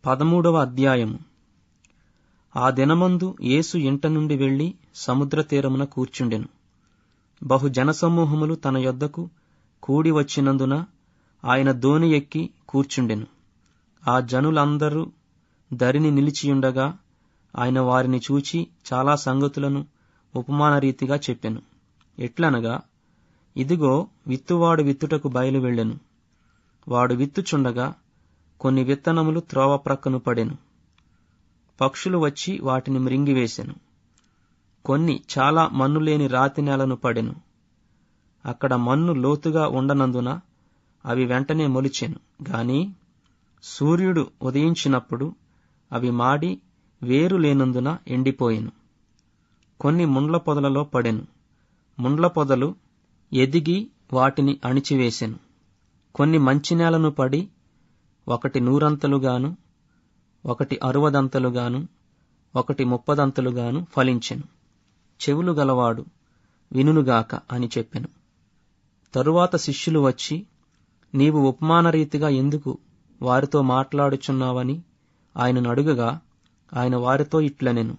13వ అధ్యాయము. ఆ దినమందు యేసు ఇంట నుండి వెళ్లి సముద్ర తీరమున కూర్చుండెను. బహు జనసమూహములు తన యొద్దకు కూడి వచ్చినందున ఆయన దోణి ఎక్కి కూర్చుండెను. ఆ జనులందరూ దరిని నిలిచియుండగా ఆయన వారిని చూచి చాలా సంగతులను ఉపమాన రీతిగా చెప్పెను. ఎట్లనగా, ఇదిగో విత్తువాడు విత్తుటకు బయలు వెళ్ళెను. వాడు విత్తుచుండగా కొన్ని విత్తనములు త్రోవ ప్రక్కను పడెను. పక్షులు వచ్చి వాటిని మ్రింగివేసెను. కొన్ని చాలా మన్నులేని రాతి నేలను పడెను. అక్కడ మన్ను లోతుగా ఉండనందున అవి వెంటనే మొలిచెను. గాని సూర్యుడు ఉదయించినప్పుడు అవి మాడి వేరు లేనందున ఎండిపోయెను. కొన్ని ముండ్ల పొదలలో పడెను. ముండ్ల పొదలు ఎదిగి వాటిని అణిచివేసెను. కొన్ని మంచి నేలను పడి ఒకటి 100 ఒకటి 60 ఒకటి 30 ఫలించెను. చెవులు గలవాడు వినుగాక అని చెప్పెను. తరువాత శిష్యులు వచ్చి, నీవు ఉపమాన రీతిగా ఎందుకు వారితో మాట్లాడుచున్నావని ఆయనను అడుగగా, ఆయన వారితో ఇట్లనెను,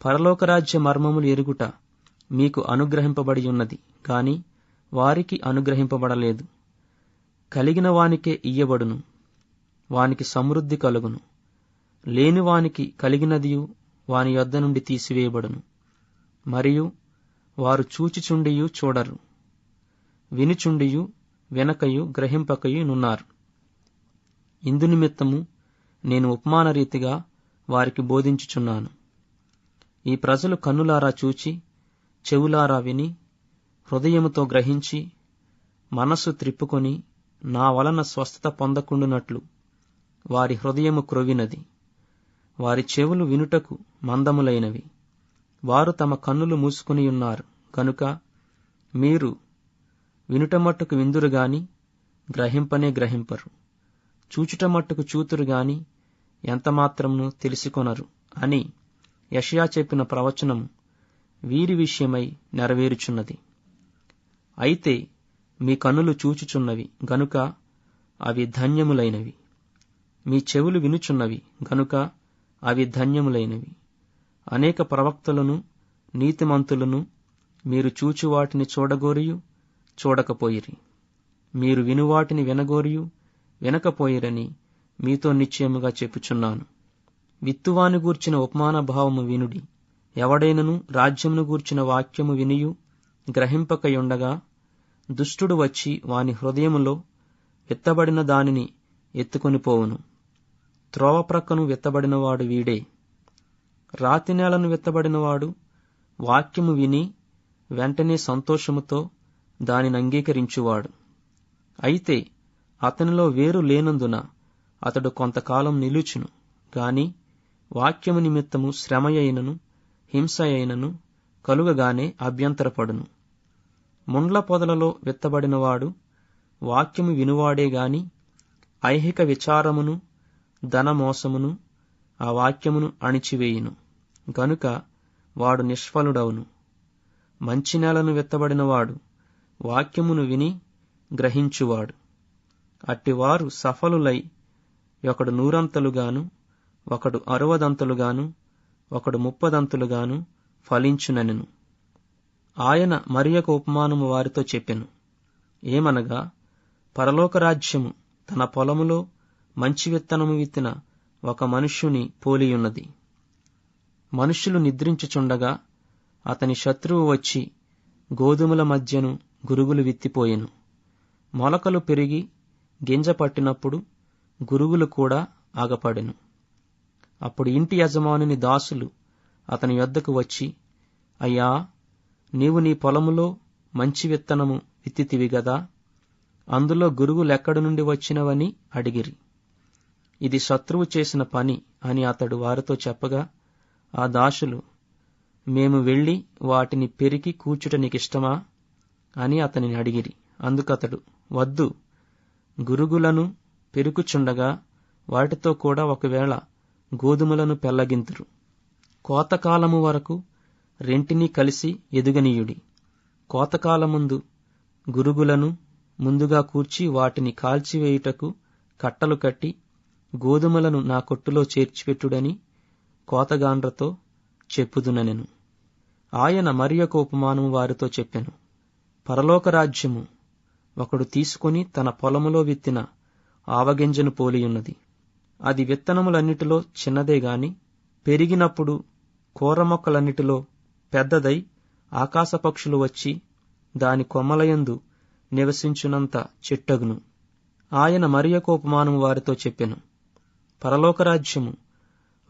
పరలోకరాజ్య మర్మములు ఎరుగుట మీకు అనుగ్రహింపబడి ఉన్నది, కాని వారికి అనుగ్రహింపబడలేదు. కలిగిన వానికే ఇయ్యబడును, వానికి సమృద్ధి కలుగును. లేనివానికి కలిగినదియు వాని యొద్ద నుండి తీసివేయబడును. మరియు వారు చూచిచుండియు చూడరు, వినుచుండియు వినకయు గ్రహింపకయు నున్నారు. ఇందునిమిత్తము నేను ఉపమాన రీతిగా వారికి బోధించుచున్నాను. ఈ ప్రజలు కన్నులారా చూచి, చెవులారా విని, హృదయముతో గ్రహించి, మనస్సు త్రిప్పుకొని నా వలన స్వస్థత పొందకుండునట్లు వారి హృదయము క్రొవ్వినది. వారి చెవులు వినుటకు మందములైనవి. వారు తమ కన్నులు మూసుకునియున్నారు గనుక మీరు వినుట మట్టుకు విందురు గాని గ్రహింపనే గ్రహింపరు, చూచుట మట్టుకు చూతురు గాని ఎంతమాత్రమును తెలుసుకొనరు అని యెషయా చెప్పిన ప్రవచనము వీరి విషయమై నెరవేరుచున్నది. అయితే మీ కన్నులు చూచుచున్నవి గనుక అవి ధన్యములైనవి. మీ చెవులు వినుచున్నవి గనుక అవి ధన్యములైనవి. అనేక ప్రవక్తలను నీతిమంతులను మీరు చూచు వాటిని చూడగోరియు చూడకపోయిరి, మీరు వినువాటిని వినగోరియు వినకపోయిరని మీతో నిశ్చయముగా చెప్పుచున్నాను. విత్తువాని గూర్చిన ఉపమాన భావము వినుడి. ఎవడైనను రాజ్యమును గూర్చిన వాక్యము వినియు గ్రహింపకయుండగా దుష్టుడు వచ్చి వాని హృదయములో విత్తబడిన దానిని ఎత్తుకొని పోవును. త్రోవ ప్రక్కను విత్తబడినవాడు వీడే. రాతి నేలను విత్తబడినవాడు వాక్యము విని వెంటనే సంతోషముతో దానిని అంగీకరించువాడు. అయితే అతనిలో వేరు లేనందున అతడు కొంతకాలం నిలుచును, గాని వాక్యము నిమిత్తము శ్రమ అయినను హింస అయినను కలుగగానే అభ్యంతరపడును. ముండ్ల పొదలలో విత్తబడినవాడు వాక్యము వినువాడే గాని ఐహిక విచారమును ధనమోసమును ఆ వాక్యమును అణిచివేయును గనుక వాడు నిష్ఫలుడవును. మంచి నేలను విత్తబడినవాడు వాక్యమును విని గ్రహించువాడు. అట్టివారు సఫలులై ఒకడు 100 ఒకడు 60 ఒకడు 30 ఫలించునెను. ఆయన మరియొక ఉపమానము వారితో చెప్పెను. ఏమనగా, పరలోక రాజ్యము తన పొలములో మంచి విత్తనము విత్తిన ఒక మనుష్యుని పోలియున్నది. మనుష్యులు నిద్రించుచుండగా అతని శత్రువు వచ్చి గోధుమల మధ్యను గురుగులు విత్తిపోయెను. మొలకలు పెరిగి గింజ పట్టినప్పుడు గురుగులు కూడా ఆగపడెను. అప్పుడు ఇంటి యజమానుని దాసులు అతని యొద్దకు వచ్చి, అయ్యా, నీవు నీ పొలములో మంచి విత్తనము విత్తితివి గదా, అందులో గురుగులెక్కడి నుండి వచ్చినవని అడిగిరి. ఇది శత్రువు చేసిన పని అని అతడు వారితో చెప్పగా, ఆ దాసులు, మేము వెళ్లి వాటిని పెరికి కూర్చుట నీకిష్టమా అని అతనిని అడిగిరి. అందుకతడు, వద్దు, గురుగులను పెరుకుచుండగా వాటితో కూడా ఒకవేళ గోధుమలను పెళ్లగింతురు. కోతకాలము వరకు రెంటినీ కలిసి ఎదుగనీయుడి. కోతకాలముందు గురుగులను ముందుగా కూర్చి వాటిని కాల్చివేయుటకు కట్టలు కట్టి గోధుమలను నా కొట్టులో చేర్చిపెట్టుడని కోతగాండ్రతో చెప్పుదుననెను. ఆయన మరియొక ఉపమానము వారితో చెప్పెను. పరలోకరాజ్యము ఒకడు తీసుకుని తన పొలములో విత్తిన ఆవగింజను పోలియున్నది. అది విత్తనములన్నిటిలో చిన్నదే గాని పెరిగినప్పుడు కూరమొక్కలన్నిటిలో పెద్దదై ఆకాశపక్షులు వచ్చి దాని కొమ్మలయందు నివసించునంత చెట్టగును. ఆయన మరియొక ఉపమానము వారితో చెప్పెను. పరలోకరాజ్యము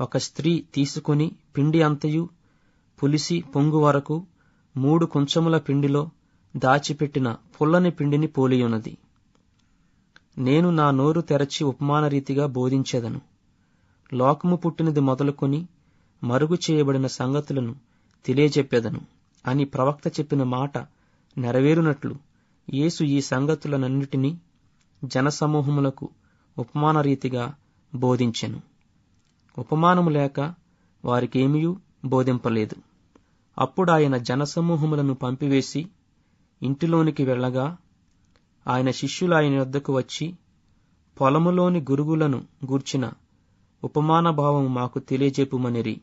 ఒక స్త్రీ తీసుకుని పిండి అంతయు పులిసి పొంగు వరకు 3 కుంచముల పిండిలో దాచిపెట్టిన పుల్లని పిండిని పోలియున్నది. నేను నా నోరు తెరచి ఉపమానరీతిగా బోధించెదను. లోకము పుట్టినది మొదలుకొని మరుగు చేయబడిన సంగతులను తెలియజెప్పెదను అని ప్రవక్త చెప్పిన మాట నెరవేరునట్లు యేసు ఈ సంగతులనన్నిటినీ జనసమూహములకు ఉపమానరీతిగా బోధించెను. ఉపమానము లేక వారికేమీ బోధింపలేదు. అప్పుడాయన జనసమూహములను పంపివేసి ఇంటిలోనికి వెళ్ళగా ఆయన శిష్యులు ఆయన యొద్దకు వచ్చి, పొలములోని గురుగులను గూర్చిన ఉపమాన భావము మాకు తెలియజెప్పుమనిరి.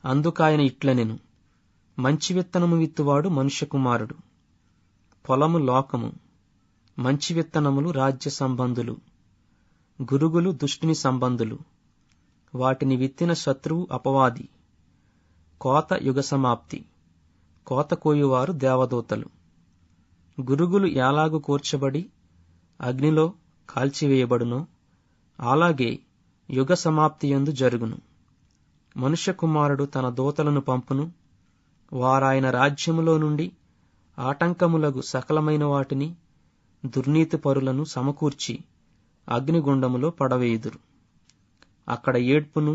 అందుకాయన ఇట్లనెను. మంచి విత్తనము విత్తువాడు మనుష్యకుమారుడు. పొలము లోకము, మంచి విత్తనములు రాజ్య సంబంధులు, గురుగులు దుష్టుని సంబంధులు. వాటిని విత్తిన శత్రువు అపవాది. కోత యుగ సమాప్తి. కోత కోయువారు దేవదూతలు. గురుగులు ఎలాగు కూర్చబడి అగ్నిలో కాల్చివేయబడునో అలాగే యుగ సమాప్తియందు జరుగును. మనుష్య కుమారుడు తన దూతలను పంపును. వారాయన రాజ్యములో నుండి ఆటంకములగు సకలమైన వాటిని దుర్నీతి పరులను సమకూర్చి అగ్నిగుండములో పడవేయుదురు. అక్కడ ఏడ్పును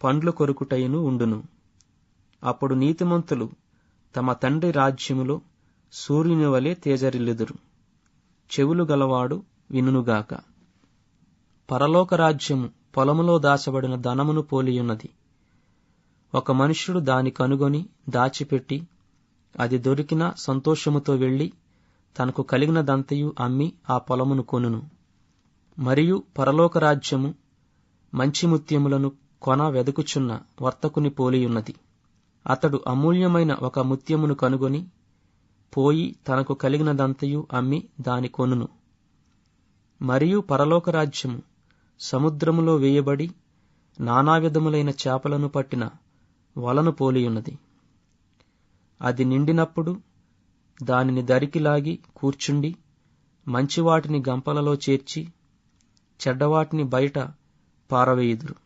పండ్లు కొరుకుటయును ఉండును. అప్పుడు నీతిమంతులు తమ తండ్రి రాజ్యములో సూర్యుని వలె తేజరిల్లుదురు. చెవులు గలవాడు వినుగాక. పరలోక రాజ్యము పొలములో దాచబడిన ధనమును పోలియున్నది. ఒక మనుష్యుడు దాని కనుగొని దాచిపెట్టి అది దొరికిన సంతోషముతో వెళ్లి తనకు కలిగినదంతయు అమ్మి ఆ పొలమును కొనును. మరియు పరలోక రాజ్యము మంచి ముత్యములను కొన వెదుకుచున్న వర్తకుని పోలియున్నది. అతడు అమూల్యమైన ఒక ముత్యమును కనుగొని పోయి తనకు కలిగినదంతయు అమ్మి దాని కొనును. మరియు పరలోక రాజ్యము సముద్రములో వేయబడి నానావిధములైన చేపలను పట్టిన వలను పోలియున్నది. అది నిండినప్పుడు దానిని దరికిలాగి కూర్చుండి మంచివాటిని గంపలలో చేర్చి చెడ్డవాటిని బయట పారవేయుదురు.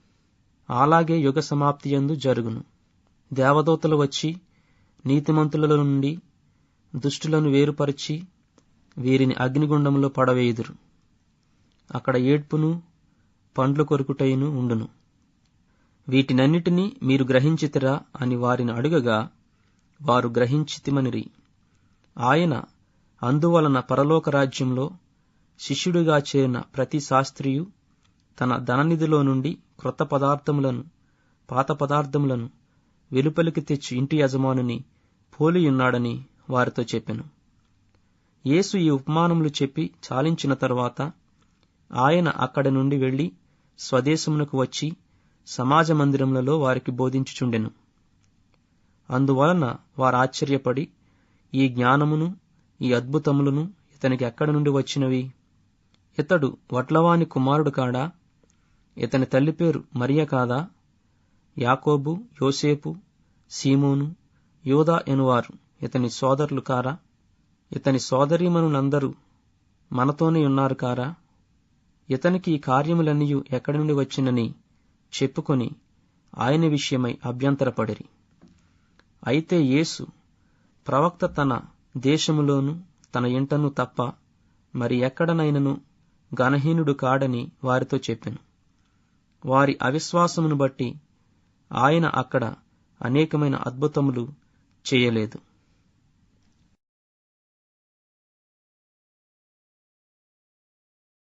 అలాగే యుగ సమాప్తియందు జరుగును. దేవదూతలు వచ్చి నీతిమంతులలో నుండి దుష్టులను వేరుపరిచి వీరిని అగ్నిగుండములో పడవేయుదురు. అక్కడ ఏడ్పును పండ్లు కొరుకుటయును ఉండును. వీటినన్నిటినీ మీరు గ్రహించితిరా అని వారిని అడుగగా వారు గ్రహించితిమనిరి. ఆయన అందువలన పరలోక రాజ్యంలో శిష్యుడిగా చేరిన ప్రతి శాస్త్రియు తన ధననిధిలో నుండి క్రొత్త పదార్థములను పాత పదార్థములను వెలుపలికి తెచ్చి ఇంటి యజమానుని పోలియున్నాడని వారితో చెప్పెను. యేసు ఈ ఉపమానములు చెప్పి చాలించిన తరువాత ఆయన అక్కడి నుండి వెళ్లి స్వదేశమునకు వచ్చి సమాజ మందిరములలో వారికి బోధించుచుండెను. అందువలన వారు ఆశ్చర్యపడి, ఈ జ్ఞానమును ఈ అద్భుతములను ఇతనికి ఎక్కడి నుండి వచ్చినవి? ఇతడు వడ్లవాని కుమారుడు కాడా? ఇతని తల్లి పేరు మరియ కాదా? యాకోబు, యోసేపు, సీమోను, యోదా ఎనువారు ఇతని సోదరులు కారా? ఇతని సోదరీమణులందరూ మనతోనే ఉన్నారు కారా? ఇతనికి ఈ కార్యములన్నీ ఎక్కడి నుండి వచ్చినని చెప్పుకొని ఆయన విషయమై అభ్యంతరపడిరి. అయితే యేసు ప్రవక్త తన దేశములోను తన ఇంటను తప్ప మరి ఎక్కడనైనను ఘనహీనుడు కాడని వారితో చెప్పెను. వారి అవిశ్వాసమును బట్టి ఆయన అక్కడ అనేకమైన అద్భుతములు చేయలేదు.